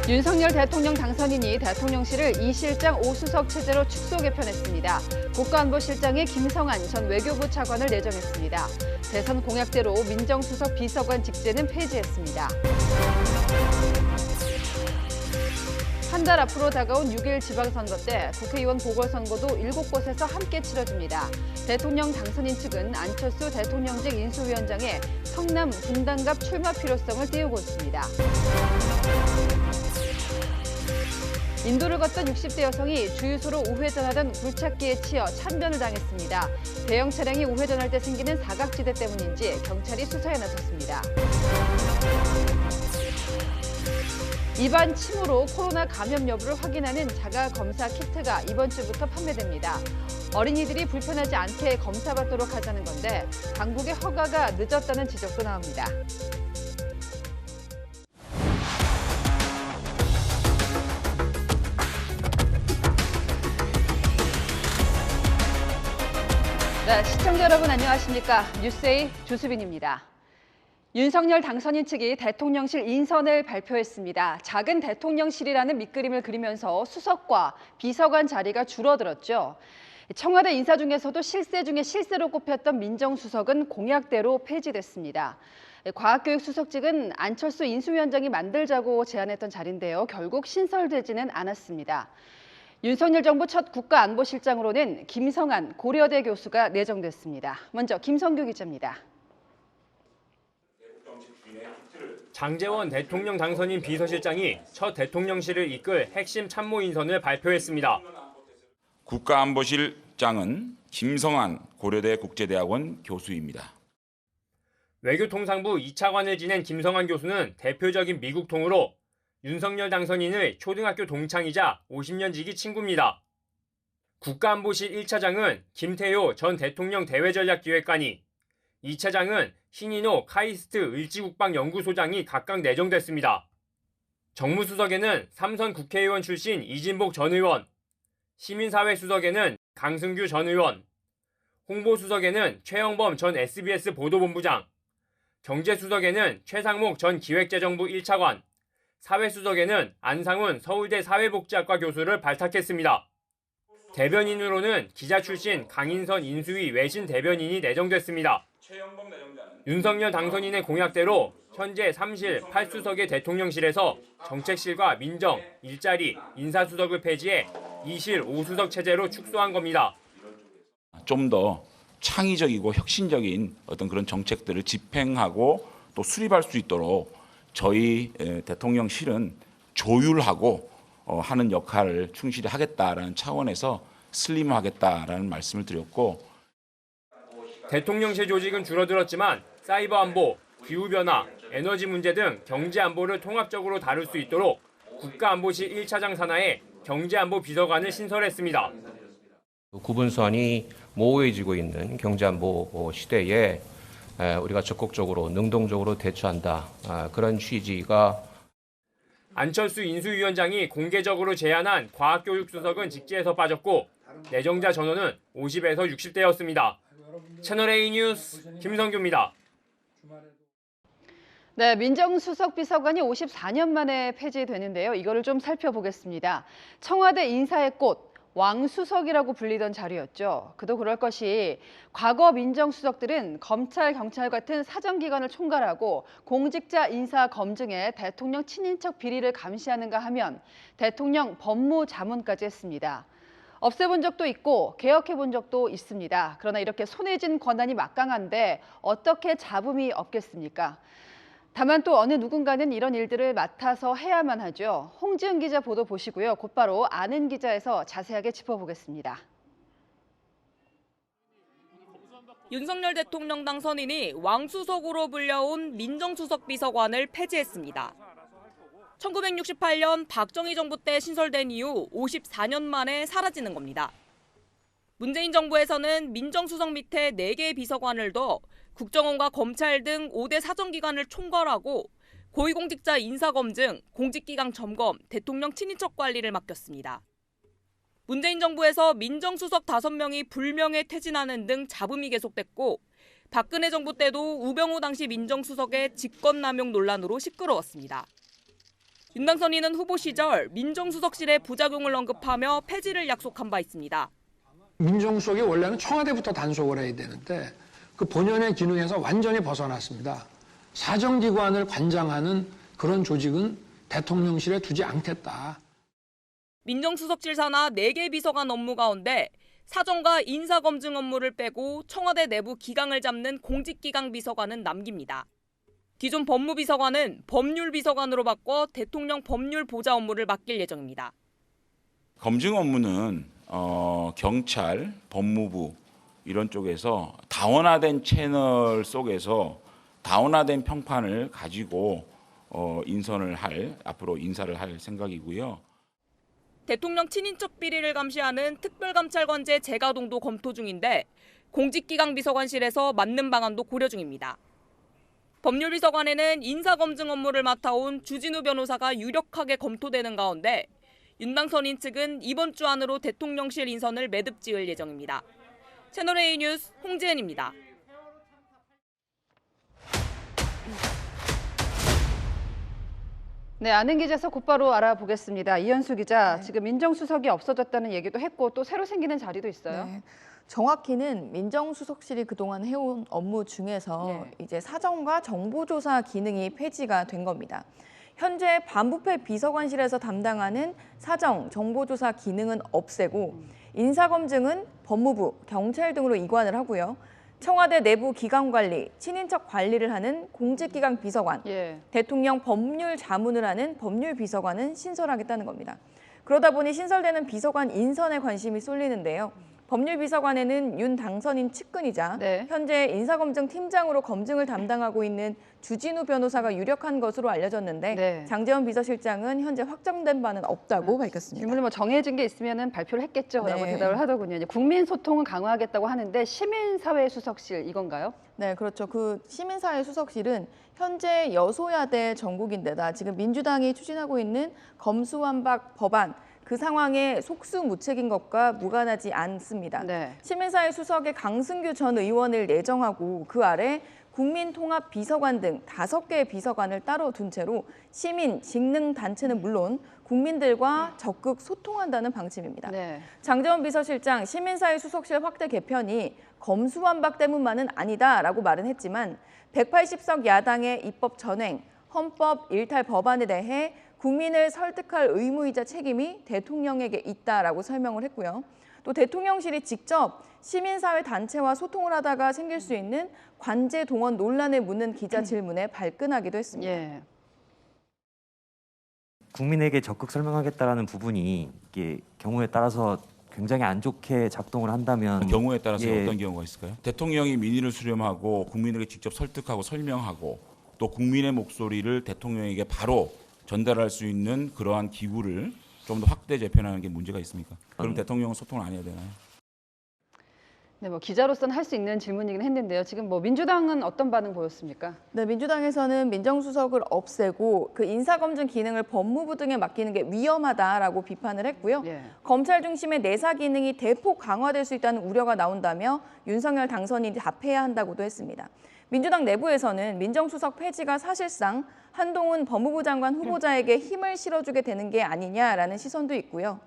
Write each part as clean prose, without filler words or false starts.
윤석열 대통령 당선인이 대통령실을 2실장 5수석 체제로 축소 개편했습니다. 국가안보실장에 김성한 전 외교부 차관을 내정했습니다. 대선 공약대로 민정수석 비서관 직제는 폐지했습니다. 한 달 앞으로 다가온 6일 지방선거 때 국회의원 보궐선거도 7곳에서 함께 치러집니다. 대통령 당선인 측은 안철수 대통령직 인수위원장의 성남 분당갑 출마 필요성을 띄우고 있습니다. 인도를 걷던 60대 여성이 주유소로 우회전하던 굴착기에 치여 참변을 당했습니다. 대형 차량이 우회전할 때 생기는 사각지대 때문인지 경찰이 수사에 나섰습니다. 입안 침으로 코로나 감염 여부를 확인하는 자가검사 키트가 이번 주부터 판매됩니다. 어린이들이 불편하지 않게 검사받도록 하자는 건데 당국의 허가가 늦었다는 지적도 나옵니다. 네, 시청자 여러분 안녕하십니까? 뉴스A 조수빈입니다. 윤석열 당선인 측이 대통령실 인선을 발표했습니다. 작은 대통령실이라는 밑그림을 그리면서 수석과 비서관 자리가 줄어들었죠. 청와대 인사 중에서도 실세 중에 실세로 꼽혔던 민정수석은 공약대로 폐지됐습니다. 과학교육수석직은 안철수 인수위원장이 만들자고 제안했던 자리인데요. 결국 신설되지는 않았습니다. 윤석열 정부 첫 국가안보실장으로는 김성한 고려대 교수가 내정됐습니다. 먼저 김성규 기자입니다. 장제원 대통령 당선인 비서실장이 첫 대통령실을 이끌 핵심 참모 인선을 발표했습니다. 국가안보실장은 김성한 고려대 국제대학원 교수입니다. 외교통상부 2차관을 지낸 김성한 교수는 대표적인 미국통으로 윤석열 당선인의 초등학교 동창이자 50년 지기 친구입니다. 국가안보실 1차장은 김태효 전 대통령 대외전략기획관이, 2차장은 신인호 카이스트 을지국방연구소장이 각각 내정됐습니다. 정무수석에는 삼선 국회의원 출신 이진복 전 의원, 시민사회수석에는 강승규 전 의원, 홍보수석에는 최영범 전 SBS 보도본부장, 경제수석에는 최상목 전 기획재정부 1차관, 사회수석에는 안상훈 서울대 사회복지학과 교수를 발탁했습니다. 대변인으로는 기자 출신 강인선 인수위 외신 대변인이 내정됐습니다. 윤석열 당선인의 공약대로 현재 3실 8수석의 대통령실에서 정책실과 민정, 일자리, 인사수석을 폐지해 2실 5수석 체제로 축소한 겁니다. 좀 더 창의적이고 혁신적인 어떤 그런 정책들을 집행하고 또 수립할 수 있도록 저희 대통령실은 조율하고 하는 역할을 충실히 하겠다라는 차원에서 슬림하겠다라는 말씀을 드렸고, 대통령실 조직은 줄어들었지만 사이버 안보, 기후변화, 에너지 문제 등 경제 안보를 통합적으로 다룰 수 있도록 국가안보실 1차장 산하에 경제안보 비서관을 신설했습니다. 구분선이 모호해지고 있는 경제안보 시대에 우리가 적극적으로 능동적으로 대처한다. 그런 취지가. 안철수 인수위원장이 공개적으로 제안한 과학교육수석은 직제에서 빠졌고 내정자 전원은 50에서 60대였습니다. 채널A 뉴스 김성규입니다. 네, 민정수석 비서관이 54년 만에 폐지되는데요. 이거를 좀 살펴보겠습니다. 청와대 인사의 꽃, 왕수석이라고 불리던 자리였죠. 그도 그럴 것이 과거 민정수석들은 검찰, 경찰 같은 사정기관을 총괄하고 공직자 인사 검증에 대통령 친인척 비리를 감시하는가 하면 대통령 법무자문까지 했습니다. 없애본 적도 있고 개혁해본 적도 있습니다. 그러나 이렇게 손에 쥔 권한이 막강한데 어떻게 잡음이 없겠습니까? 다만 또 어느 누군가는 이런 일들을 맡아서 해야만 하죠. 홍지은 기자 보도 보시고요. 곧바로 아는 기자에서 자세하게 짚어보겠습니다. 윤석열 대통령 당선인이 왕수석으로 불려온 민정수석 비서관을 폐지했습니다. 1968년 박정희 정부 때 신설된 이후 54년 만에 사라지는 겁니다. 문재인 정부에서는 민정수석 밑에 4개의 비서관을 둬 국정원과 검찰 등 5대 사정기관을 총괄하고 고위공직자 인사검증, 공직기강 점검, 대통령 친인척 관리를 맡겼습니다. 문재인 정부에서 민정수석 5명이 불명예 퇴진하는 등 잡음이 계속됐고 박근혜 정부 때도 우병우 당시 민정수석의 직권남용 논란으로 시끄러웠습니다. 윤당선인은 후보 시절 민정수석실의 부작용을 언급하며 폐지를 약속한 바 있습니다. 민정수석이 원래는 청와대부터 단속을 해야 되는데 그 본연의 기능에서 완전히 벗어났습니다. 사정기관을 관장하는 그런 조직은 대통령실에 두지 않겠다. 민정수석실 산하 4개 비서관 업무 가운데 사정과 인사검증 업무를 빼고 청와대 내부 기강을 잡는 공직기강 비서관은 남깁니다. 기존 법무비서관은 법률비서관으로 바꿔 대통령 법률보좌 업무를 맡길 예정입니다. 검증 업무는 경찰, 법무부 이런 쪽에서 다원화된 채널 속에서 다원화된 평판을 가지고 앞으로 인사를 할 생각이고요. 대통령 친인척 비리를 감시하는 특별감찰관제 재가동도 검토 중인데 공직기강 비서관실에서 맞는 방안도 고려 중입니다. 법률비서관에는 인사검증 업무를 맡아온 주진우 변호사가 유력하게 검토되는 가운데 윤당선인 측은 이번 주 안으로 대통령실 인선을 매듭 지을 예정입니다. 채널A 뉴스 홍지은입니다. 네, 아는 기자에서 곧바로 알아보겠습니다. 이현수 기자, 지금 민정수석이 없어졌다는 얘기도 했고 또 새로 생기는 자리도 있어요. 네. 정확히는 민정수석실이 그동안 해온 업무 중에서 이제 사정과 정보조사 기능이 폐지가 된 겁니다. 현재 반부패 비서관실에서 담당하는 사정, 정보조사 기능은 없애고 인사검증은 법무부, 경찰 등으로 이관을 하고요. 청와대 내부 기강 관리, 친인척 관리를 하는 공직기강 비서관, 대통령 법률 자문을 하는 법률비서관은 신설하겠다는 겁니다. 그러다 보니 신설되는 비서관 인선에 관심이 쏠리는데요. 법률비서관에는 윤 당선인 측근이자 현재 인사검증 팀장으로 검증을 담당하고 있는 주진우 변호사가 유력한 것으로 알려졌는데 장제원 비서실장은 현재 확정된 바는 없다고 밝혔습니다. 질문을 정해진 게 있으면 발표를 했겠죠라고 대답을 하더군요. 이제 국민 소통은 강화하겠다고 하는데 시민사회 수석실 이건가요? 네, 그렇죠. 그 시민사회 수석실은 현재 여소야대 전국인데다 지금 민주당이 추진하고 있는 검수완박 법안 그 상황에 속수무책인 것과 무관하지 않습니다. 시민사회 수석에 강승규 전 의원을 내정하고 그 아래 국민통합비서관 등 5개의 비서관을 따로 둔 채로 시민, 직능단체는 물론 국민들과 적극 소통한다는 방침입니다. 장제원 비서실장 시민사회 수석실 확대 개편이 검수완박 때문만은 아니다라고 말은 했지만 180석 야당의 입법 전행, 헌법 일탈 법안에 대해 국민을 설득할 의무이자 책임이 대통령에게 있다라고 설명을 했고요. 또 대통령실이 직접 시민사회 단체와 소통을 하다가 생길 수 있는 관제 동원 논란에 묻는 기자 질문에 발끈하기도 했습니다. 국민에게 적극 설명하겠다라는 부분이 이게 경우에 따라서 굉장히 안 좋게 작동을 한다면 경우에 따라서 어떤 경우가 있을까요? 대통령이 민의를 수렴하고 국민에게 직접 설득하고 설명하고 또 국민의 목소리를 대통령에게 바로 전달할 수 있는 그러한 기구를 좀 더 확대 재편하는 게 문제가 있습니까? 그럼 대통령은 소통을 안 해야 되나요? 네, 기자로서는 할 수 있는 질문이긴 했는데요. 지금 민주당은 어떤 반응 보였습니까? 네, 민주당에서는 민정수석을 없애고 그 인사검증 기능을 법무부 등에 맡기는 게 위험하다라고 비판을 했고요. 검찰 중심의 내사 기능이 대폭 강화될 수 있다는 우려가 나온다며 윤석열 당선인이 답해야 한다고도 했습니다. 민주당 내부에서는 민정수석 폐지가 사실상 한동훈 법무부 장관 후보자에게 힘을 실어주게 되는 게 아니냐라는 시선도 있고요.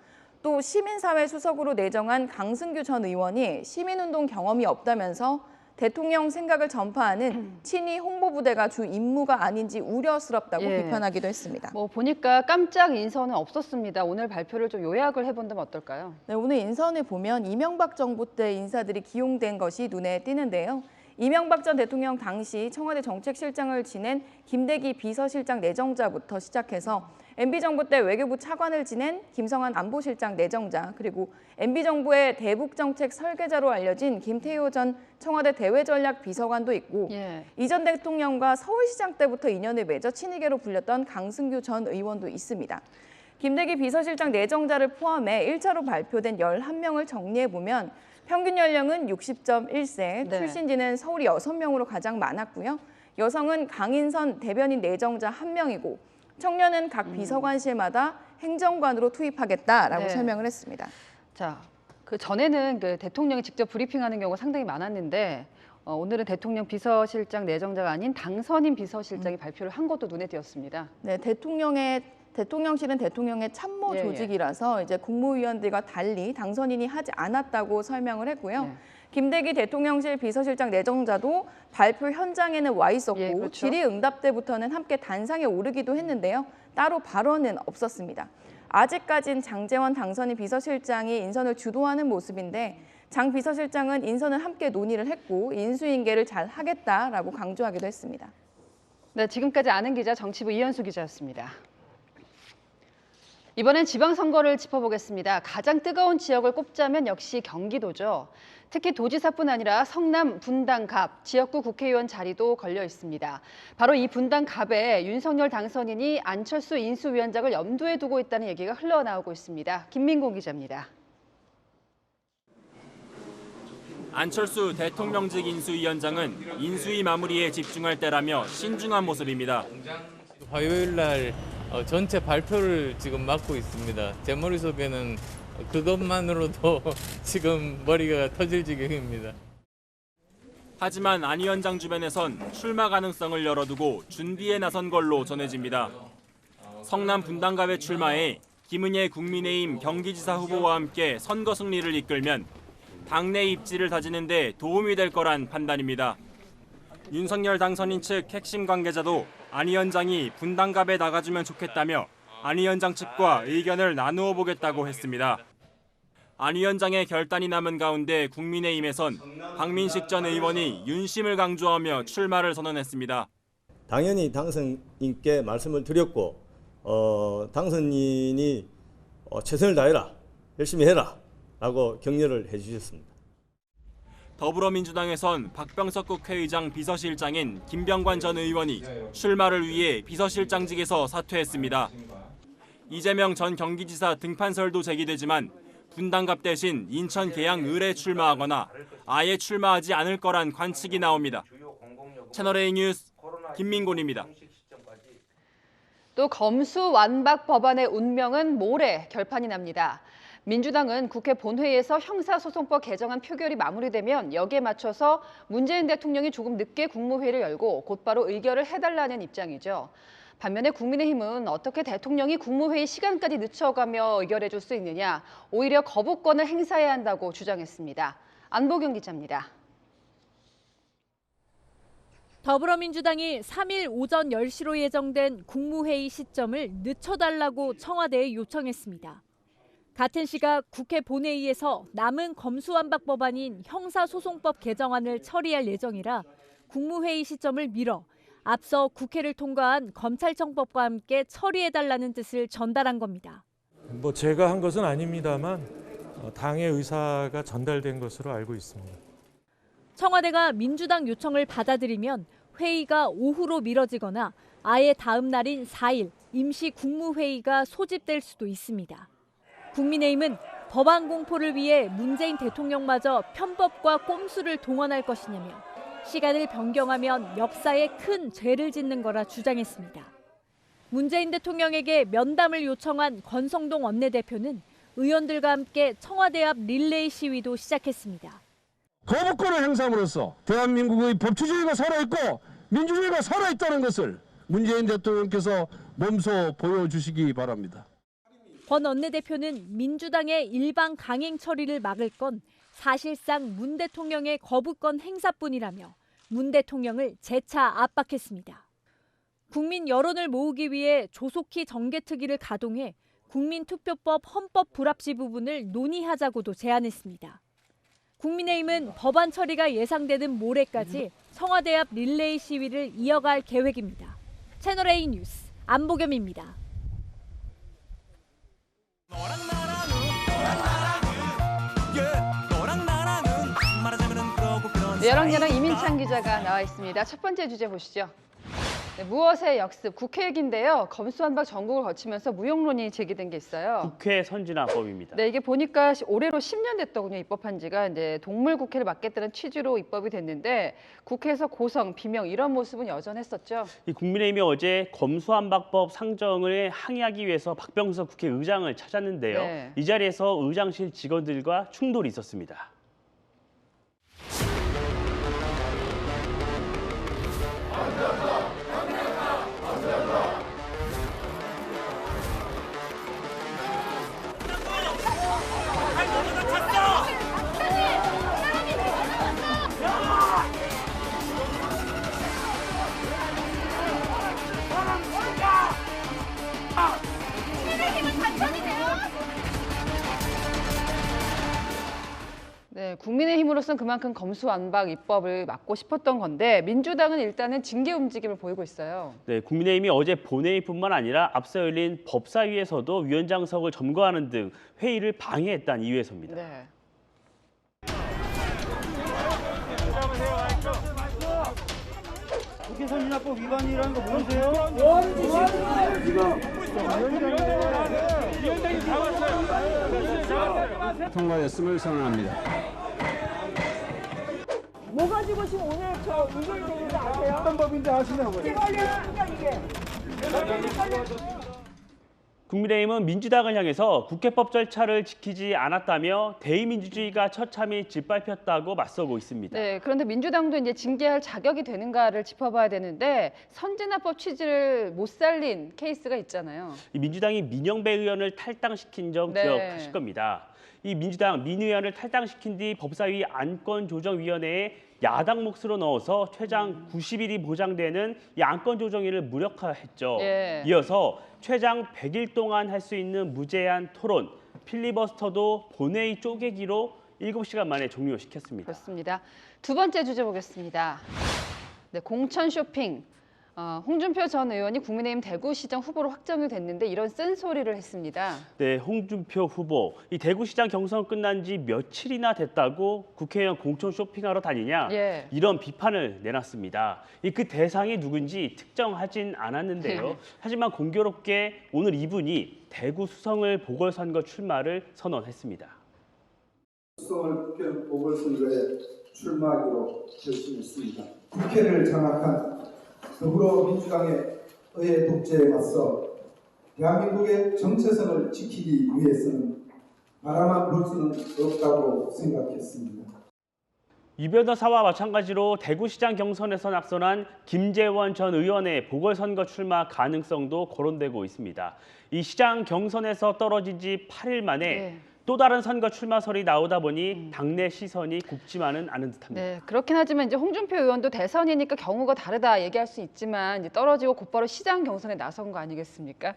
또 시민사회 수석으로 내정한 강승규 전 의원이 시민운동 경험이 없다면서 대통령 생각을 전파하는 친위 홍보부대가 주 임무가 아닌지 우려스럽다고 비판하기도 했습니다. 보니까 깜짝 인선은 없었습니다. 오늘 발표를 좀 요약을 해본다면 어떨까요? 네, 오늘 인선을 보면 이명박 정부 때 인사들이 기용된 것이 눈에 띄는데요. 이명박 전 대통령 당시 청와대 정책실장을 지낸 김대기 비서실장 내정자부터 시작해서 MB정부 때 외교부 차관을 지낸 김성한 안보실장 내정자, 그리고 MB정부의 대북정책 설계자로 알려진 김태효 전 청와대 대외전략비서관도 있고 이 전 대통령과 서울시장 때부터 인연을 맺어 친이계로 불렸던 강승규 전 의원도 있습니다. 김대기 비서실장 내정자를 포함해 1차로 발표된 11명을 정리해보면 평균 연령은 60.1세, 출신지는 서울이 6명으로 가장 많았고요. 여성은 강인선 대변인 내정자 1명이고 청년은 각 비서관실마다 행정관으로 투입하겠다라고 설명을 했습니다. 자, 그 전에는 대통령이 직접 브리핑하는 경우가 상당히 많았는데 오늘은 대통령 비서실장 내정자가 아닌 당선인 비서실장이 발표를 한 것도 눈에 띄었습니다. 네, 대통령의 대통령실은 대통령의 참모 예, 예. 조직이라서 이제 국무위원들과 달리 당선인이 하지 않았다고 설명을 했고요. 네. 김대기 대통령실 비서실장 내정자도 발표 현장에는 와 있었고 예, 그렇죠. 질의응답 때부터는 함께 단상에 오르기도 했는데요. 따로 발언은 없었습니다. 아직까진 장제원 당선인 비서실장이 인선을 주도하는 모습인데 장 비서실장은 인선을 함께 논의를 했고 인수인계를 잘 하겠다라고 강조하기도 했습니다. 네, 지금까지 아는 기자 정치부 이현수 기자였습니다. 이번엔 지방선거를 짚어보겠습니다. 가장 뜨거운 지역을 꼽자면 역시 경기도죠. 특히 도지사뿐 아니라 성남 분당갑 지역구 국회의원 자리도 걸려 있습니다. 바로 이 분당갑에 윤석열 당선인이 안철수 인수위원장을 염두에 두고 있다는 얘기가 흘러나오고 있습니다. 김민공 기자입니다. 안철수 대통령직 인수위원장은 인수위 마무리에 집중할 때라며 신중한 모습입니다. 화요일 날 전체 발표를 지금 맡고 있습니다. 제 머릿속에는 그것만으로도 지금 머리가 터질 지경입니다. 하지만 안 위원장 주변에선 출마 가능성을 열어두고 준비에 나선 걸로 전해집니다. 성남 분당갑에 출마해 김은혜 국민의힘 경기지사 후보와 함께 선거 승리를 이끌면 당내 입지를 다지는 데 도움이 될 거란 판단입니다. 윤석열 당선인 측 핵심 관계자도 안 위원장이 분당갑에 나가주면 좋겠다며 안 위원장 측과 의견을 나누어 보겠다고 했습니다. 안 위원장의 결단이 남은 가운데 국민의힘에선 박민식 전 의원이 윤심을 강조하며 출마를 선언했습니다. 당연히 당선인께 말씀을 드렸고 당선인이 최선을 다해라, 열심히 해라 라고 격려를 해주셨습니다. 더불어민주당에선 박병석 국회의장 비서실장인 김병관 전 의원이 출마를 위해 비서실장직에서 사퇴했습니다. 이재명 전 경기지사 등판설도 제기되지만 분당갑 대신 인천 계양 을에 출마하거나 아예 출마하지 않을 거란 관측이 나옵니다. 채널A 뉴스 김민곤입니다. 또 검수 완박 법안의 운명은 모레 결판이 납니다. 민주당은 국회 본회의에서 형사소송법 개정안 표결이 마무리되면 여기에 맞춰서 문재인 대통령이 조금 늦게 국무회의를 열고 곧바로 의결을 해달라는 입장이죠. 반면에 국민의힘은 어떻게 대통령이 국무회의 시간까지 늦춰가며 의결해 줄 수 있느냐, 오히려 거부권을 행사해야 한다고 주장했습니다. 안보경 기자입니다. 더불어민주당이 3일 오전 10시로 예정된 국무회의 시점을 늦춰달라고 청와대에 요청했습니다. 같은 시각 국회 본회의에서 남은 검수완박 법안인 형사소송법 개정안을 처리할 예정이라 국무회의 시점을 미뤄 앞서 국회를 통과한 검찰청법과 함께 처리해달라는 뜻을 전달한 겁니다. 제가 한 것은 아닙니다만 당의 의사가 전달된 것으로 알고 있습니다. 청와대가 민주당 요청을 받아들이면 회의가 오후로 미뤄지거나 아예 다음 날인 4일 임시 국무회의가 소집될 수도 있습니다. 국민의힘은 법안 공포를 위해 문재인 대통령마저 편법과 꼼수를 동원할 것이냐며 시간을 변경하면 역사에 큰 죄를 짓는 거라 주장했습니다. 문재인 대통령에게 면담을 요청한 권성동 원내대표는 의원들과 함께 청와대 앞 릴레이 시위도 시작했습니다. 거부권을 행사함으로써 대한민국의 법치주의가 살아있고 민주주의가 살아있다는 것을 문재인 대통령께서 몸소 보여주시기 바랍니다. 권 원내대표는 민주당의 일방 강행 처리를 막을 건 사실상 문 대통령의 거부권 행사뿐이라며 문 대통령을 재차 압박했습니다. 국민 여론을 모으기 위해 조속히 정개특위를 가동해 국민투표법 헌법 불합치 부분을 논의하자고도 제안했습니다. 국민의힘은 법안 처리가 예상되는 모레까지 청와대 앞 릴레이 시위를 이어갈 계획입니다. 채널A 뉴스 안보겸입니다. 여랑야랑 이민찬 기자가 나와 있습니다. 첫 번째 주제 보시죠. 네, 무엇의 역습, 국회 얘기인데요. 검수완박 전국을 거치면서 무용론이 제기된 게 있어요. 국회 선진화법입니다. 네, 이게 보니까 올해로 10년 됐더군요. 입법한 지가 이제 동물국회를 맡겠다는 취지로 입법이 됐는데 국회에서 고성, 비명 이런 모습은 여전했었죠. 이 국민의힘이 어제 검수완박법 상정을 항의하기 위해서 박병석 국회의장을 찾았는데요. 네. 이 자리에서 의장실 직원들과 충돌이 있었습니다. 국민의힘으로서는 그만큼 검수완박 입법을 막고 싶었던 건데 민주당은 일단은 징계 움직임을 보이고 있어요. 네, 국민의힘이 어제 본회의뿐만 아니라 앞서 열린 법사위에서도 위원장석을 점거하는 등 회의를 방해했다는 이유에서입니다. 네. 국회 선진화법 위반이라는 거 모르세요? 통과됐음을 선언합니다. 뭐 가지고 지금 오늘 저 의견이 되는지 아세요? 어떤 법인지 아시냐고요? 이게 관련한 이게. 국민의힘은 민주당을 향해서 국회법 절차를 지키지 않았다며 대의민주주의가 처참히 짓밟혔다고 맞서고 있습니다. 네, 그런데 민주당도 이제 징계할 자격이 되는가를 짚어봐야 되는데 선진화법 취지를 못 살린 케이스가 있잖아요. 이 민주당이 민영배 의원을 탈당시킨 점 네. 기억하실 겁니다. 이 민주당 민 의원을 탈당시킨 뒤 법사위 안건조정위원회에 야당 몫으로 넣어서 최장 90일이 보장되는 이 안건조정위를 무력화했죠. 예. 이어서 최장 100일 동안 할 수 있는 무제한 토론, 필리버스터도 본회의 쪼개기로 7시간 만에 종료시켰습니다. 그렇습니다. 두 번째 주제 보겠습니다. 네, 공천 쇼핑. 홍준표 전 의원이 국민의힘 대구시장 후보로 확정이 됐는데 이런 쓴소리를 했습니다. 네, 홍준표 후보. 이 대구시장 경선 끝난 지 며칠이나 됐다고 국회의원 공천 쇼핑하러 다니냐? 예. 이런 비판을 내놨습니다. 그 대상이 누군지 특정하진 않았는데요. 하지만 공교롭게 오늘 이분이 대구 수성을 보궐선거 출마를 선언했습니다. 수성을 국회 보궐선거에 출마하기로 결심했습니다. 국회를 장악한 더불어민주당의 의회 독재에 맞서 대한민국의 정체성을 지키기 위해서는 바라만 볼 수는 없다고 생각했습니다. 유 변호사와 마찬가지로 대구시장 경선에서 낙선한 김재원 전 의원의 보궐선거 출마 가능성도 거론되고 있습니다. 이 시장 경선에서 떨어진 지 8일 만에 또 다른 선거 출마설이 나오다 보니 당내 시선이 굽지만은 않은 듯합니다. 네, 그렇긴 하지만 이제 홍준표 의원도 대선이니까 경우가 다르다 얘기할 수 있지만 이제 떨어지고 곧바로 시장 경선에 나선 거 아니겠습니까?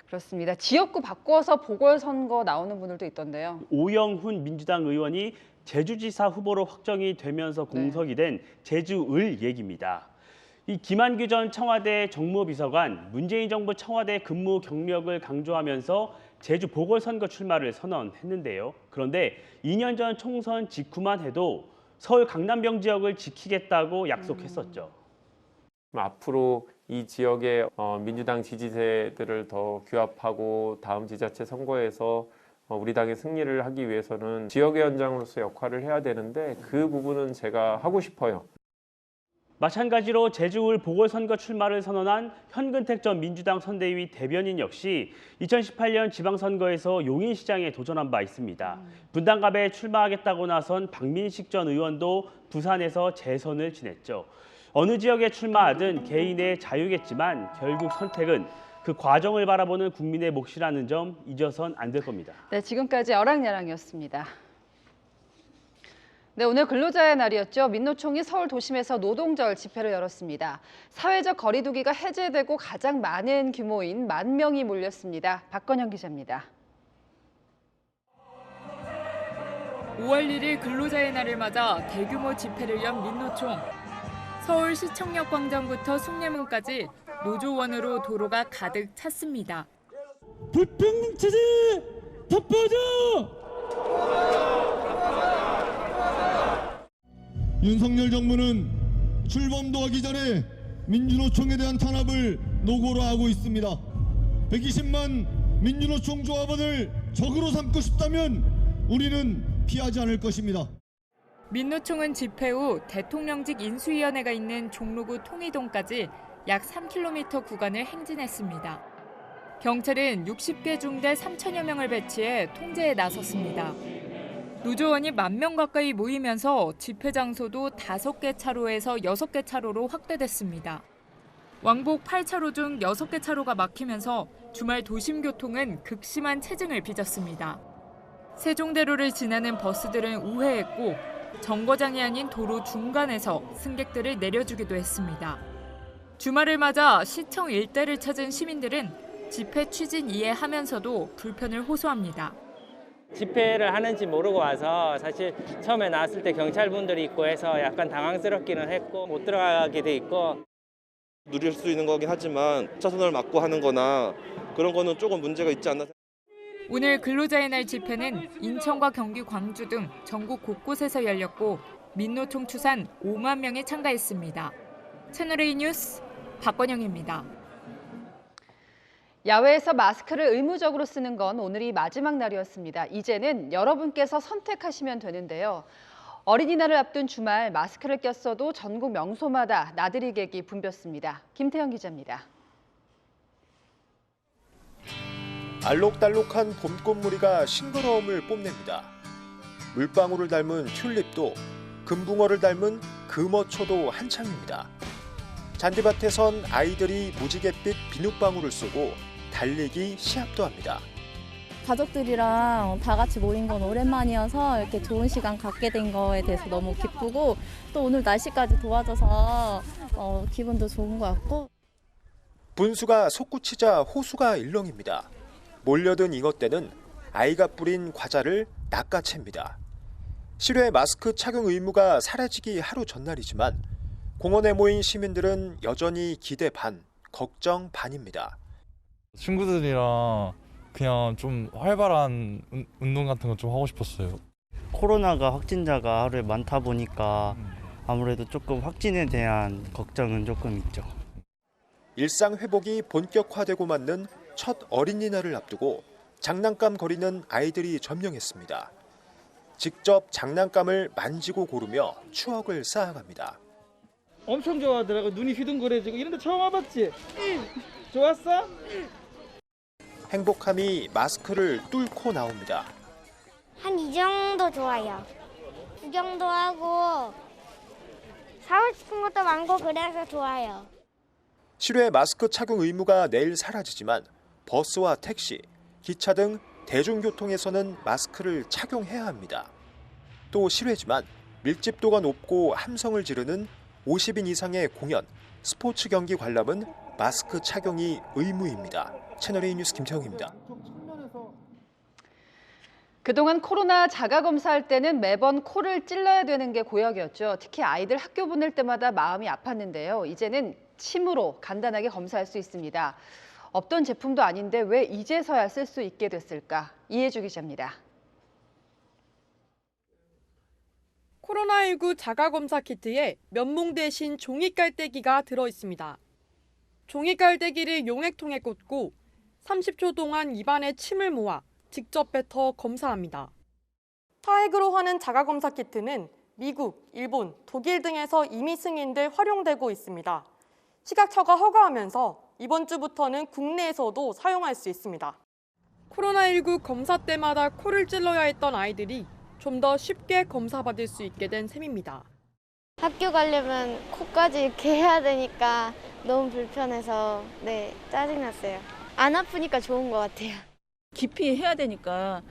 그렇습니다. 지역구 바꿔서 보궐선거 나오는 분들도 있던데요. 오영훈 민주당 의원이 제주지사 후보로 확정이 되면서 공석이 된 제주을 얘기입니다. 이 김한규 전 청와대 정무비서관, 문재인 정부 청와대 근무 경력을 강조하면서 제주 보궐선거 출마를 선언했는데요. 그런데 2년 전 총선 직후만 해도 서울 강남병 지역을 지키겠다고 약속했었죠. 앞으로 이 지역의 민주당 지지세들을 더 규합하고 다음 지자체 선거에서 우리 당의 승리를 하기 위해서는 지역의 연장으로서 역할을 해야 되는데 그 부분은 제가 하고 싶어요. 마찬가지로 제주을 보궐선거 출마를 선언한 현근택 전 민주당 선대위 대변인 역시 2018년 지방선거에서 용인시장에 도전한 바 있습니다. 분당갑에 출마하겠다고 나선 박민식 전 의원도 부산에서 재선을 지냈죠. 어느 지역에 출마하든 개인의 자유겠지만 결국 선택은 그 과정을 바라보는 국민의 몫이라는 점 잊어선 안 될 겁니다. 네, 지금까지 어랑야랑이었습니다. 네, 오늘 근로자의 날이었죠. 민노총이 서울 도심에서 노동절 집회를 열었습니다. 사회적 거리두기가 해제되고 가장 많은 규모인 10,000명이 몰렸습니다. 박건영 기자입니다. 5월 1일 근로자의 날을 맞아 대규모 집회를 연 민노총. 서울 시청역 광장부터 숭례문까지 노조원으로 도로가 가득 찼습니다. 불평등 체제 덮어줘! 윤석열 정부는 출범도 하기 전에 민주노총에 대한 탄압을 노고로 하고 있습니다. 120만 민주노총 조합원을 적으로 삼고 싶다면 우리는 피하지 않을 것입니다. 민노총은 집회 후 대통령직 인수위원회가 있는 종로구 통이동까지 약 3km 구간을 행진했습니다. 경찰은 60개 중대 3천여 명을 배치해 통제에 나섰습니다. 노조원이 10,000명 가까이 모이면서 집회 장소도 5개 차로에서 6개 차로로 확대됐습니다. 왕복 8차로 중 6개 차로가 막히면서 주말 도심 교통은 극심한 체증을 빚었습니다. 세종대로를 지나는 버스들은 우회했고 정거장이 아닌 도로 중간에서 승객들을 내려주기도 했습니다. 주말을 맞아 시청 일대를 찾은 시민들은 집회 취진 이해하면서도 불편을 호소합니다. 집회를 하는지 모르고 와서 사실 처음에 나왔을 때 경찰분들이 있고 해서 약간 당황스럽기는 했고 못 들어가게 돼 있고. 누릴 수 있는 거긴 하지만 차선을 막고 하는 거나 그런 거는 조금 문제가 있지 않나. 오늘 근로자의 날 집회는 인천과 경기, 광주 등 전국 곳곳에서 열렸고 민노총 추산 5만 명이 참가했습니다. 채널A 뉴스 박건영입니다. 야외에서 마스크를 의무적으로 쓰는 건 오늘이 마지막 날이었습니다. 이제는 여러분께서 선택하시면 되는데요. 어린이날을 앞둔 주말 마스크를 꼈어도 전국 명소마다 나들이 객이 붐볐습니다. 김태형 기자입니다. 알록달록한 봄꽃무리가 싱그러움을 뽐냅니다. 물방울을 닮은 튤립도 금붕어를 닮은 금어초도 한창입니다. 잔디밭에선 아이들이 무지갯빛 비눗방울을 쏘고 달리기 시합도 합니다. 가족들이랑 다 같이 모인 건 오랜만이어서 이렇게 좋은 시간 갖게 된 거에 대해서 너무 기쁘고 또 오늘 날씨까지 도와줘서 기분도 좋은 것 같고. 분수가 솟구치자 호수가 일렁입니다. 몰려든 잉어떼는 아이가 뿌린 과자를 낚아챕니다. 실외 마스크 착용 의무가 사라지기 하루 전날이지만 공원에 모인 시민들은 여전히 기대 반, 걱정 반입니다. 친구들이랑 그냥 좀 활발한 운동 같은 거 좀 하고 싶었어요. 코로나가 확진자가 하루에 많다 보니까 아무래도 조금 확진에 대한 걱정은 조금 있죠. 일상 회복이 본격화되고 맞는 첫 어린이날을 앞두고 장난감 거리는 아이들이 점령했습니다. 직접 장난감을 만지고 고르며 추억을 쌓아갑니다. 엄청 좋아하더라고. 눈이 휘둥그레지고 이런 데 처음 와봤지? 좋았어? 행복함이 마스크를 뚫고 나옵니다. 한 이 정도 좋아요. 구경도 하고 사고 싶은 것도 많고 그래서 좋아요. 실외 마스크 착용 의무가 내일 사라지지만 버스와 택시, 기차 등 대중교통에서는 마스크를 착용해야 합니다. 또 실외지만 밀집도가 높고 함성을 지르는 50인 이상의 공연, 스포츠 경기 관람은 마스크 착용이 의무입니다. 채널A 뉴스 김태형입니다. 그동안 코로나 자가검사할 때는 매번 코를 찔러야 되는 게 고역이었죠. 특히 아이들 학교 보낼 때마다 마음이 아팠는데요. 이제는 침으로 간단하게 검사할 수 있습니다. 없던 제품도 아닌데 왜 이제서야 쓸 수 있게 됐을까? 이해주 기자입니다. 코로나19 자가검사 키트에 면봉 대신 종이 깔때기가 들어있습니다. 종이 깔때기를 용액통에 꽂고 30초 동안 입안에 침을 모아 직접 뱉어 검사합니다. 타액으로 하는 자가검사 키트는 미국, 일본, 독일 등에서 이미 승인돼 활용되고 있습니다. 식약처가 허가하면서 이번 주부터는 국내에서도 사용할 수 있습니다. 코로나19 검사 때마다 코를 찔러야 했던 아이들이 좀 더 쉽게 검사받을 수 있게 된 셈입니다. 학교 가려면 코까지 이렇게 해야 되니까 너무 불편해서 짜증났어요. 안 아프니까 좋은 것 같아요. 깊이 해야 되니까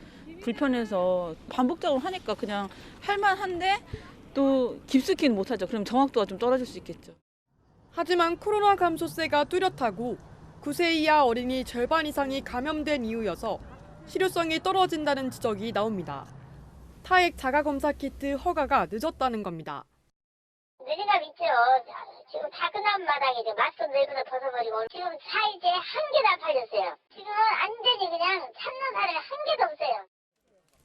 불편해서 반복적으로 하니까 그냥 할만한데 또 깊숙이는 못하죠. 그럼 정확도가 좀 떨어질 수 있겠죠. 하지만 코로나 감소세가 뚜렷하고 9세 이하 어린이 절반 이상이 감염된 이유여서 실효성이 떨어진다는 지적이 나옵니다. 타액 자가검사 키트 허가가 늦었다는 겁니다. 늦은 감 있죠. 지금 다 끝난 마당에 이제 마스크 내부터 벗어버리고 지금 사이즈 한 개도 안 팔렸어요. 지금은 완전히 그냥 찾는 사람이 한 개도 없어요.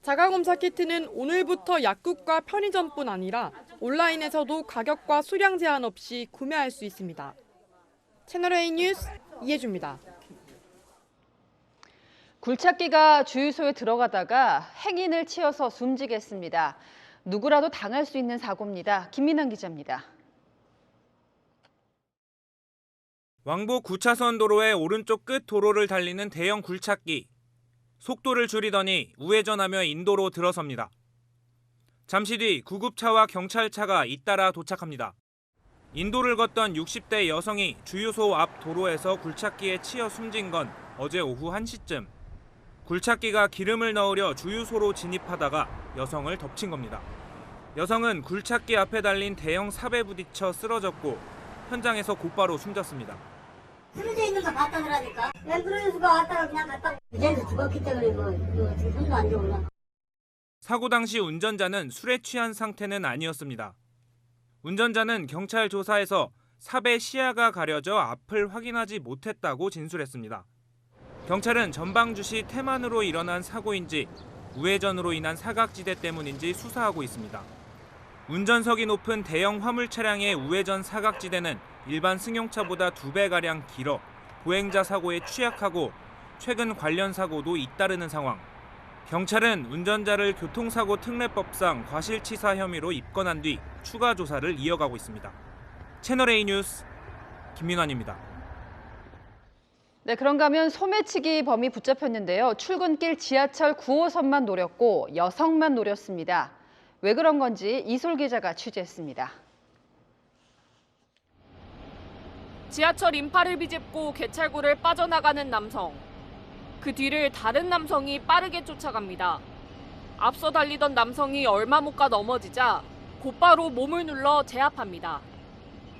자가검사 키트는 오늘부터 약국과 편의점뿐 아니라 온라인에서도 가격과 수량 제한 없이 구매할 수 있습니다. 채널A 뉴스 이해주입니다. 굴착기가 주유소에 들어가다가 행인을 치어서 숨지게 했습니다. 누구라도 당할 수 있는 사고입니다. 김민환 기자입니다. 왕복 9차선 도로의 오른쪽 끝 도로를 달리는 대형 굴착기. 속도를 줄이더니 우회전하며 인도로 들어섭니다. 잠시 뒤 구급차와 경찰차가 잇따라 도착합니다. 인도를 걷던 60대 여성이 주유소 앞 도로에서 굴착기에 치여 숨진 건 어제 오후 1시쯤. 굴착기가 기름을 넣으려 주유소로 진입하다가 여성을 덮친 겁니다. 여성은 굴착기 앞에 달린 대형 삽에 부딪혀 쓰러졌고 현장에서 곧바로 숨졌습니다. 쓰러져 있는 거 봤다더라니까. 앰뷸런스가 왔다가 그냥 갔다. 이제는 죽었기 때문에 지금 손도 안 좋으냐. 사고 당시 운전자는 술에 취한 상태는 아니었습니다. 운전자는 경찰 조사에서 삽의 시야가 가려져 앞을 확인하지 못했다고 진술했습니다. 경찰은 전방주시 태만으로 일어난 사고인지 우회전으로 인한 사각지대 때문인지 수사하고 있습니다. 운전석이 높은 대형 화물 차량의 우회전 사각지대는 일반 승용차보다 2배가량 길어 보행자 사고에 취약하고 최근 관련 사고도 잇따르는 상황. 경찰은 운전자를 교통사고 특례법상 과실치사 혐의로 입건한 뒤 추가 조사를 이어가고 있습니다. 채널A 뉴스 김민환입니다. 네, 그런가 하면 소매치기 범이 붙잡혔는데요. 출근길 지하철 9호선만 노렸고 여성만 노렸습니다. 왜 그런 건지 이솔 기자가 취재했습니다. 지하철 인파를 비집고 개찰구를 빠져나가는 남성. 그 뒤를 다른 남성이 빠르게 쫓아갑니다. 앞서 달리던 남성이 얼마 못 가 넘어지자 곧바로 몸을 눌러 제압합니다.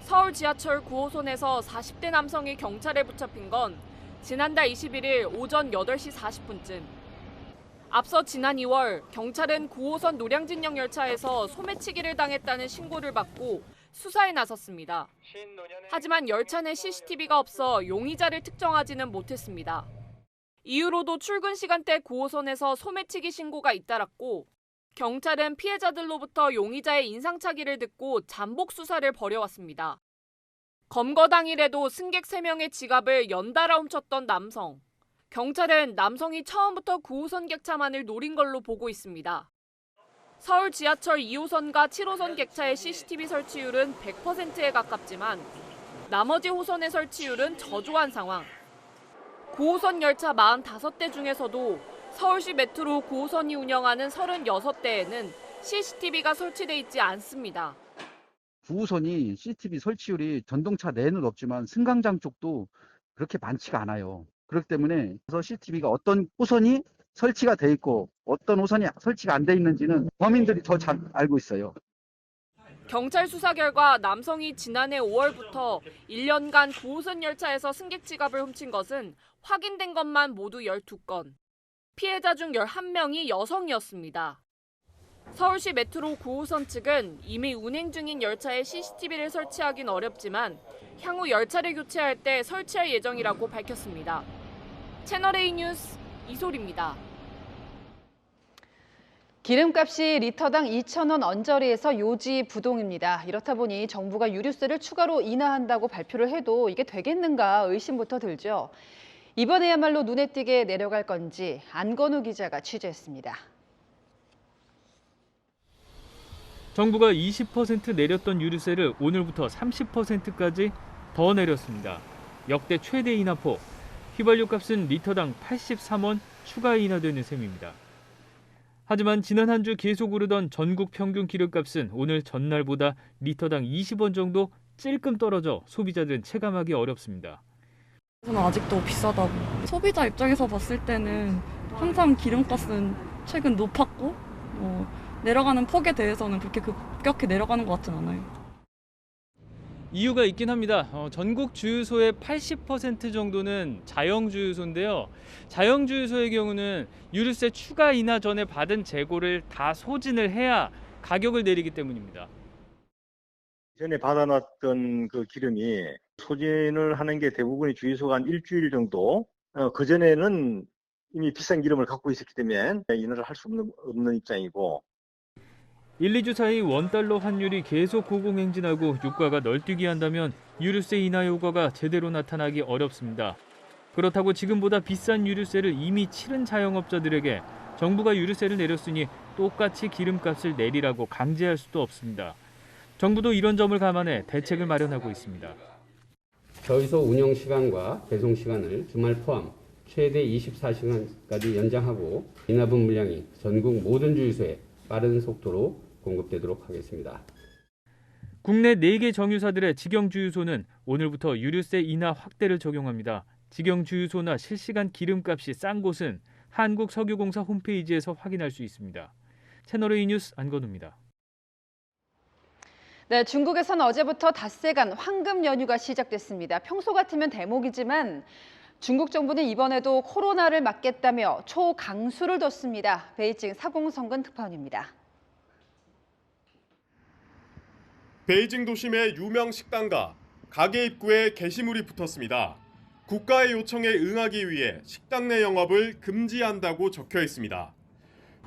서울 지하철 9호선에서 40대 남성이 경찰에 붙잡힌 건 지난달 21일 오전 8시 40분쯤. 앞서 지난 2월 경찰은 9호선 노량진역 열차에서 소매치기를 당했다는 신고를 받고 수사에 나섰습니다. 하지만 열차 내 CCTV가 없어 용의자를 특정하지는 못했습니다. 이후로도 출근 시간대 9호선에서 소매치기 신고가 잇따랐고 경찰은 피해자들로부터 용의자의 인상착의를 듣고 잠복 수사를 벌여왔습니다. 검거 당일에도 승객 3명의 지갑을 연달아 훔쳤던 남성. 경찰은 남성이 처음부터 9호선 객차만을 노린 걸로 보고 있습니다. 서울 지하철 2호선과 7호선 객차의 CCTV 설치율은 100%에 가깝지만 나머지 호선의 설치율은 저조한 상황. 9호선 열차 45대 중에서도 서울시 메트로 9호선이 운영하는 36대에는 CCTV가 설치돼 있지 않습니다. 9호선이 CCTV 설치율이 전동차 내는 없지만 승강장 쪽도 그렇게 많지가 않아요. 그렇기 때문에 CCTV가 어떤 호선이 설치가 돼 있고 어떤 호선이 설치가 안 돼 있는지는 범인들이 더 잘 알고 있어요. 경찰 수사 결과 남성이 지난해 5월부터 1년간 9호선 열차에서 승객 지갑을 훔친 것은 확인된 것만 모두 12건. 피해자 중 11명이 여성이었습니다. 서울시 메트로 9호선 측은 이미 운행 중인 열차에 CCTV를 설치하긴 어렵지만 향후 열차를 교체할 때 설치할 예정이라고 밝혔습니다. 채널A 뉴스 이솔입니다. 기름값이 리터당 2,000원 언저리에서 요지부동입니다. 이렇다 보니 정부가 유류세를 추가로 인하한다고 발표를 해도 이게 되겠는가 의심부터 들죠. 이번에야말로 눈에 띄게 내려갈 건지 안건우 기자가 취재했습니다. 정부가 20% 내렸던 유류세를 오늘부터 30%까지 더 내렸습니다. 역대 최대 인하폭. 휘발유 값은 리터당 83원 추가 인하되는 셈입니다. 하지만 지난 한 주 계속 오르던 전국 평균 기름값은 오늘 전날보다 리터당 20원 정도 찔끔 떨어져 소비자들은 체감하기 어렵습니다. 저는 아직도 비싸다고. 소비자 입장에서 봤을 때는 항상 기름값은 최근 높았고 내려가는 폭에 대해서는 그렇게 급격히 내려가는 것 같진 않아요. 이유가 있긴 합니다. 전국 주유소의 80% 정도는 자영주유소인데요. 자영주유소의 경우는 유류세 추가 인하 전에 받은 재고를 다 소진을 해야 가격을 내리기 때문입니다. 전에 받아놨던 그 기름이 소진을 하는 게 대부분이 주유소가 한 일주일 정도, 그전에는 이미 비싼 기름을 갖고 있었기 때문에 인하를 할 수 없는 입장이고. 1, 2주 사이 원달러 환율이 계속 고공행진하고 유가가 널뛰기 한다면 유류세 인하 효과가 제대로 나타나기 어렵습니다. 그렇다고 지금보다 비싼 유류세를 이미 치른 자영업자들에게 정부가 유류세를 내렸으니 똑같이 기름값을 내리라고 강제할 수도 없습니다. 정부도 이런 점을 감안해 대책을 마련하고 있습니다. 저유소 운영 시간과 배송 시간을 주말 포함 최대 24시간까지 연장하고 인하분 물량이 전국 모든 주유소에 빠른 속도로 공급되도록 하겠습니다. 국내 4개 정유사들의 직영주유소는 오늘부터 유류세 인하 확대를 적용합니다. 직영주유소나 실시간 기름값이 싼 곳은 한국석유공사 홈페이지에서 확인할 수 있습니다. 채널A 뉴스 안건우입니다. 네, 중국에서는 어제부터 닷새간 황금 연휴가 시작됐습니다. 평소 같으면 대목이지만 중국 정부는 이번에도 코로나를 막겠다며 초강수를 뒀습니다. 베이징 사공성근 특파원입니다. 베이징 도심의 유명 식당과 가게 입구에 게시물이 붙었습니다. 국가의 요청에 응하기 위해 식당 내 영업을 금지한다고 적혀 있습니다.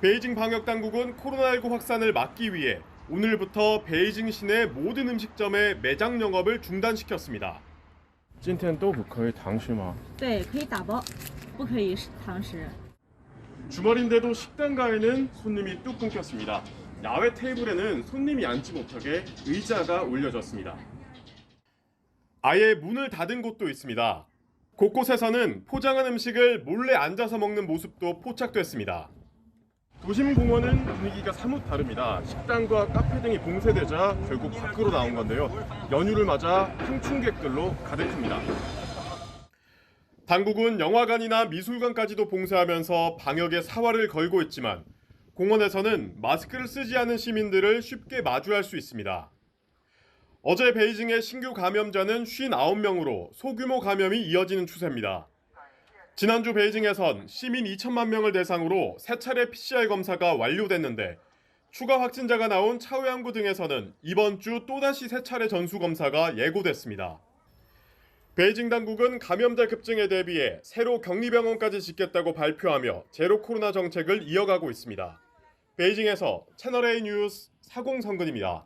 베이징 방역당국은 코로나19 확산을 막기 위해 오늘부터 베이징 시내 모든 음식점의 매장 영업을 중단시켰습니다. 今天都不可以堂食吗?对，可以打包，不可以堂食。 주말인데도 식당가에는 손님이 뚝 끊겼습니다. 야외 테이블에는 손님이 앉지 못하게 의자가 올려졌습니다. 아예 문을 닫은 곳도 있습니다. 곳곳에서는 포장한 음식을 몰래 앉아서 먹는 모습도 포착됐습니다. 도심공원은 분위기가 사뭇 다릅니다. 식당과 카페 등이 봉쇄되자 결국 밖으로 나온 건데요. 연휴를 맞아 항충객들로 가득합니다. 당국은 영화관이나 미술관까지도 봉쇄하면서 방역에 사활을 걸고 있지만 공원에서는 마스크를 쓰지 않은 시민들을 쉽게 마주할 수 있습니다. 어제 베이징의 신규 감염자는 59명으로 소규모 감염이 이어지는 추세입니다. 지난주 베이징에선 시민 2천만 명을 대상으로 3차례 PCR 검사가 완료됐는데 추가 확진자가 나온 차오양구 등에서는 이번 주 또다시 3차례 전수검사가 예고됐습니다. 베이징 당국은 감염자 급증에 대비해 새로 격리병원까지 짓겠다고 발표하며 제로 코로나 정책을 이어가고 있습니다. 베이징에서 채널A 뉴스 사공성근입니다.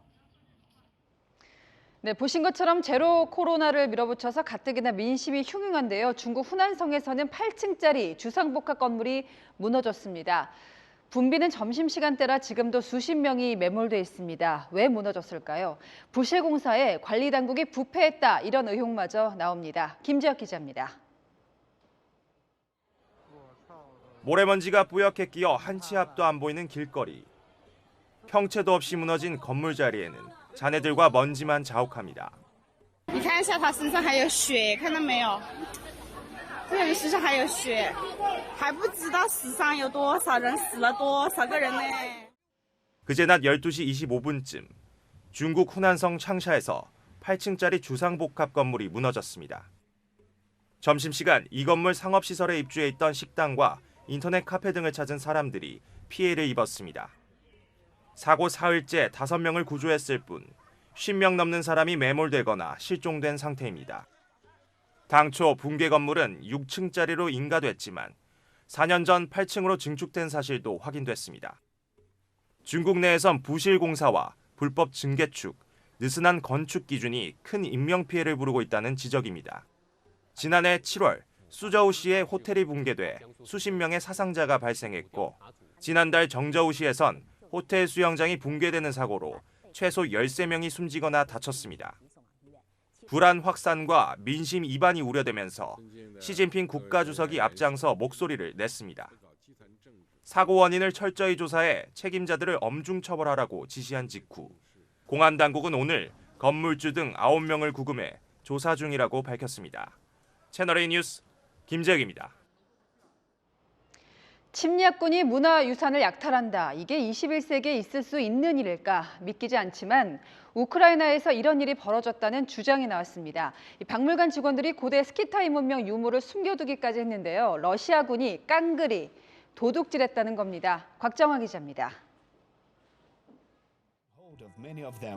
네, 보신 것처럼 제로 코로나를 밀어붙여서 가뜩이나 민심이 흉흉한데요. 중국 후난성에서는 8층짜리 주상복합 건물이 무너졌습니다. 붐비는 점심시간대라 지금도 수십 명이 매몰돼 있습니다. 왜 무너졌을까요? 부실공사에 관리당국이 부패했다, 이런 의혹마저 나옵니다. 김지혁 기자입니다. 모래먼지가 뿌옇게 끼어 한 치 앞도 안 보이는 길거리. 형체도 없이 무너진 건물 자리에는 잔해들과 먼지만 자욱합니다. 你看一下他身上还有血，看到没有？这个人身上还有血，还不知道世上有多少人死了多少个人呢。 그제 낮 12시 25분쯤 중국 후난성 창샤에서 8층짜리 주상복합 건물이 무너졌습니다. 점심시간 이 건물 상업시설에 입주해 있던 식당과 인터넷 카페 등을 찾은 사람들이 피해를 입었습니다. 사고 사흘째 5명을 구조했을 뿐 50명 넘는 사람이 매몰되거나 실종된 상태입니다. 당초 붕괴 건물은 6층짜리로 인가됐지만 4년 전 8층으로 증축된 사실도 확인됐습니다. 중국 내에선 부실공사와 불법 증개축, 느슨한 건축 기준이 큰 인명피해를 부르고 있다는 지적입니다. 지난해 7월 수저우시의 호텔이 붕괴돼 수십 명의 사상자가 발생했고 지난달 정저우시에선 호텔 수영장이 붕괴되는 사고로 최소 13명이 숨지거나 다쳤습니다. 불안 확산과 민심 이반이 우려되면서 시진핑 국가주석이 앞장서 목소리를 냈습니다. 사고 원인을 철저히 조사해 책임자들을 엄중 처벌하라고 지시한 직후 공안당국은 오늘 건물주 등 9명을 구금해 조사 중이라고 밝혔습니다. 채널A 뉴스 김재혁입니다. 침략군이 문화유산을 약탈한다. 이게 21세기에 있을 수 있는 일일까? 믿기지 않지만 우크라이나에서 이런 일이 벌어졌다는 주장이 나왔습니다. 박물관 직원들이 고대 스키타임 문명 유물을 숨겨두기까지 했는데요. 러시아군이 깡그리 도둑질했다는 겁니다. 곽정화 기자입니다.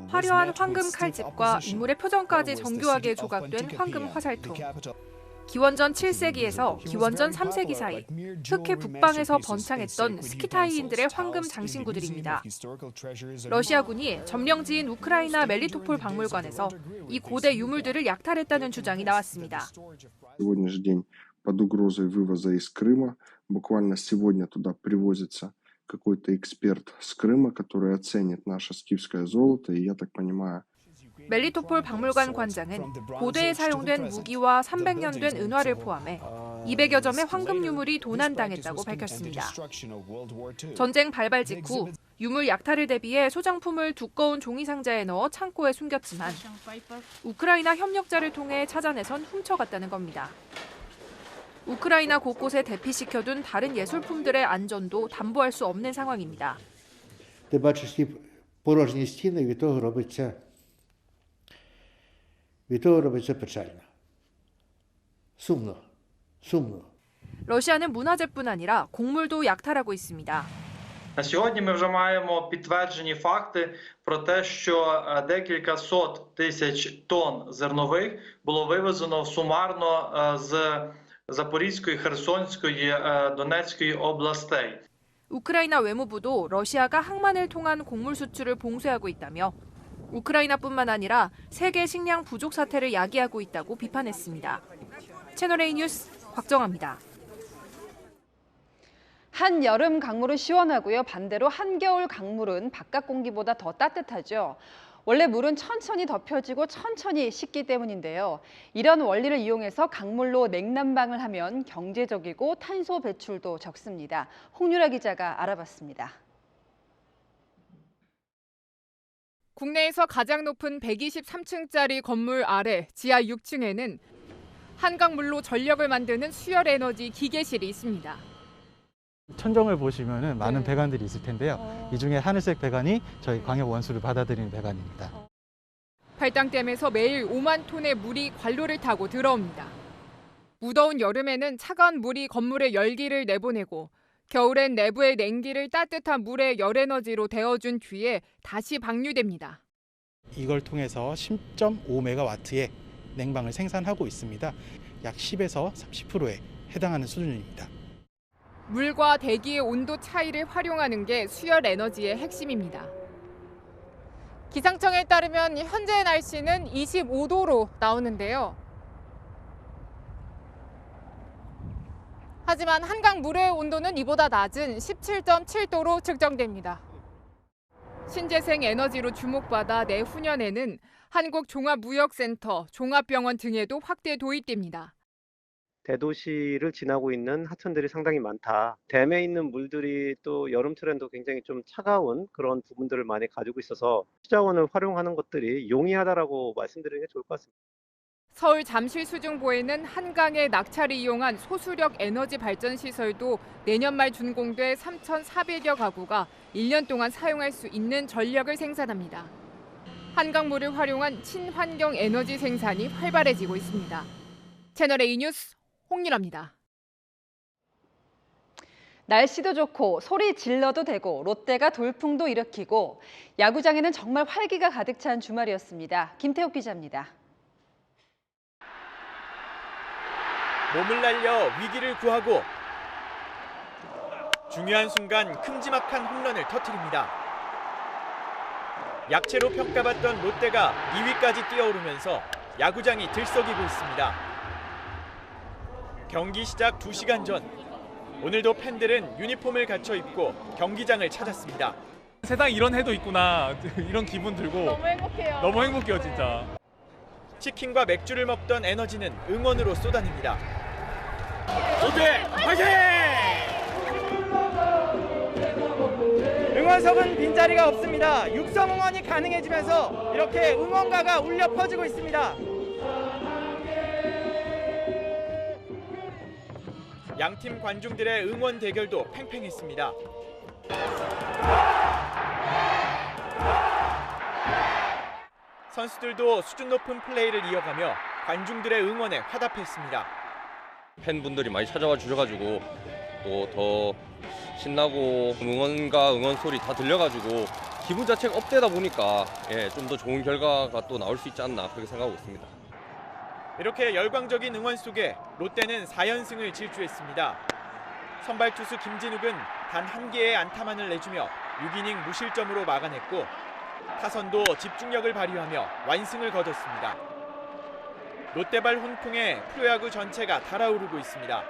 화려한 황금 칼집과 인물의 표정까지 정교하게 조각된 황금 화살통. 기원전 7세기에서 기원전 3세기 사이 흑해 북방에서 번창했던 스키타이인들의 황금 장신구들입니다. 러시아군이 점령지인 우크라이나 멜리토폴 박물관에서 이 고대 유물들을 약탈했다는 주장이 나왔습니다. под угрозой вывоза из Крыма. Буквально сегодня туда привозится какой-то эксперт с Крыма, который оценит наше скифское золото, и я так понимаю. 멜리토폴 박물관 관장은 고대에 사용된 무기와 300년 된 은화를 포함해 200여 점의 황금 유물이 도난당했다고 밝혔습니다. 전쟁 발발 직후 유물 약탈을 대비해 소장품을 두꺼운 종이 상자에 넣어 창고에 숨겼지만 우크라이나 협력자를 통해 찾아내선 훔쳐갔다는 겁니다. 우크라이나 곳곳에 대피시켜둔 다른 예술품들의 안전도 담보할 수 없는 상황입니다. Ти бачиш ті порожні стіни, від того робиться печально. Сумно. сумно. 러시아는 문화재뿐 아니라 곡물도 약탈하고 있습니다. На сьогодні ми вже маємо підтверджені факти про те, що декілька сот тисяч тонн зернових було вивезено сумарно з Запорізької, Херсонської, Донецької областей. 우크라이나 외무부도 러시아가 항만을 통한 곡물 수출을 봉쇄하고 있다며 우크라이나뿐만 아니라 세계 식량 부족 사태를 야기하고 있다고 비판했습니다. 채널A 뉴스 곽정아입니다. 한여름 강물은 시원하고요. 반대로 한겨울 강물은 바깥 공기보다 더 따뜻하죠. 원래 물은 천천히 덮여지고 천천히 식기 때문인데요. 이런 원리를 이용해서 강물로 냉난방을 하면 경제적이고 탄소 배출도 적습니다. 홍유라 기자가 알아봤습니다. 국내에서 가장 높은 123층짜리 건물 아래 지하 6층에는 한강물로 전력을 만드는 수열 에너지 기계실이 있습니다. 천정을 보시면은 많은 배관들이 있을 텐데요. 이 중에 하늘색 배관이 저희 광역 원수를 받아들이는 배관입니다. 팔당댐에서 매일 5만 톤의 물이 관로를 타고 들어옵니다. 무더운 여름에는 차가운 물이 건물에 열기를 내보내고 겨울엔 내부의 냉기를 따뜻한 물의 열에너지로 데워준 뒤에 다시 방류됩니다. 이걸 통해서 10.5메가와트의 냉방을 생산하고 있습니다. 약 10에서 30%에 해당하는 수준입니다. 물과 대기의 온도 차이를 활용하는 게 수열 에너지의 핵심입니다. 기상청에 따르면 현재 날씨는 25도로 나오는데요. 하지만 한강 물의 온도는 이보다 낮은 17.7도로 측정됩니다. 신재생 에너지로 주목받아 내후년에는 한국종합무역센터, 종합병원 등에도 확대 도입됩니다. 대도시를 지나고 있는 하천들이 상당히 많다. 댐에 있는 물들이 또 여름철에도 굉장히 좀 차가운 그런 부분들을 많이 가지고 있어서 수자원을 활용하는 것들이 용이하다라고 말씀드리는 게 좋을 것 같습니다. 서울 잠실 수중보에는 한강의 낙차를 이용한 소수력 에너지 발전 시설도 내년 말 준공돼 3,400여 가구가 1년 동안 사용할 수 있는 전력을 생산합니다. 한강물을 활용한 친환경 에너지 생산이 활발해지고 있습니다. 채널A 뉴스 홍유라입니다. 날씨도 좋고 소리 질러도 되고 롯데가 돌풍도 일으키고 야구장에는 정말 활기가 가득 찬 주말이었습니다. 김태욱 기자입니다. 몸을 날려 위기를 구하고 중요한 순간 큼지막한 홈런을 터뜨립니다. 약체로 평가받던 롯데가 2위까지 뛰어오르면서 야구장이 들썩이고 있습니다. 경기 시작 2시간 전, 오늘도 팬들은 유니폼을 갖춰 입고 경기장을 찾았습니다. 세상에 이런 해도 있구나, 이런 기분 들고 너무 행복해요. 너무 행복해요, 진짜. 치킨과 맥주를 먹던 에너지는 응원으로 쏟아냅니다. 롯데 화이팅! 응원석은 빈자리가 없습니다. 육성 응원이 가능해지면서 이렇게 응원가가 울려 퍼지고 있습니다. 양팀 관중들의 응원 대결도 팽팽했습니다. 선수들도 수준 높은 플레이를 이어가며 관중들의 응원에 화답했습니다. 팬분들이 많이 찾아와 주셔가지고 또 더 신나고 응원과 응원 소리 다 들려가지고 기분 자체가 업되다 보니까 좀 더 좋은 결과가 또 나올 수 있지 않나 그렇게 생각하고 있습니다. 이렇게 열광적인 응원 속에 롯데는 4연승을 질주했습니다. 선발 투수 김진욱은 단 한 개의 안타만을 내주며 6이닝 무실점으로 막아냈고 타선도 집중력을 발휘하며 완승을 거뒀습니다. 롯데발 훈풍에 프로야구 전체가 달아오르고 있습니다.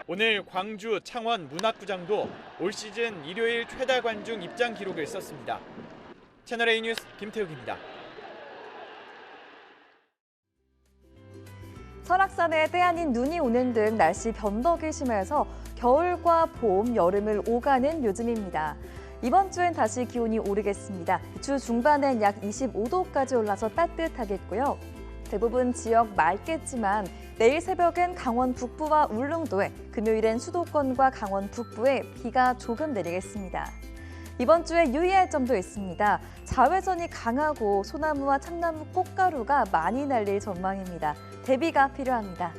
오늘 광주, 창원, 문학구장도 올 시즌 일요일 최다 관중 입장 기록을 썼습니다. 채널A 뉴스 김태욱입니다. 설악산에 때 아닌 눈이 오는 등 날씨 변덕이 심해서 겨울과 봄, 여름을 오가는 요즘입니다. 이번 주엔 다시 기온이 오르겠습니다. 주 중반엔 약 25도까지 올라서 따뜻하겠고요. 대부분 지역 맑겠지만 내일 새벽엔 강원 북부와 울릉도에, 금요일엔 수도권과 강원 북부에 비가 조금 내리겠습니다. 이번 주에 유의할 점도 있습니다. 자외선이 강하고 소나무와 참나무 꽃가루가 많이 날릴 전망입니다. 대비가 필요합니다.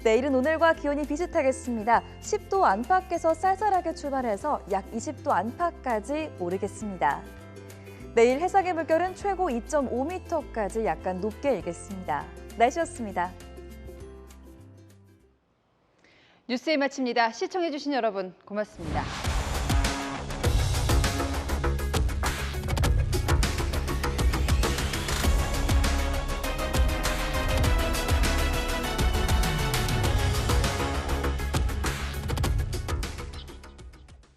내일은 오늘과 기온이 비슷하겠습니다. 10도 안팎에서 쌀쌀하게 출발해서 약 20도 안팎까지 오르겠습니다. 내일 해상의 물결은 최고 2.5m까지 약간 높게 일겠습니다. 날씨였습니다. 뉴스에 마칩니다. 시청해주신 여러분 고맙습니다.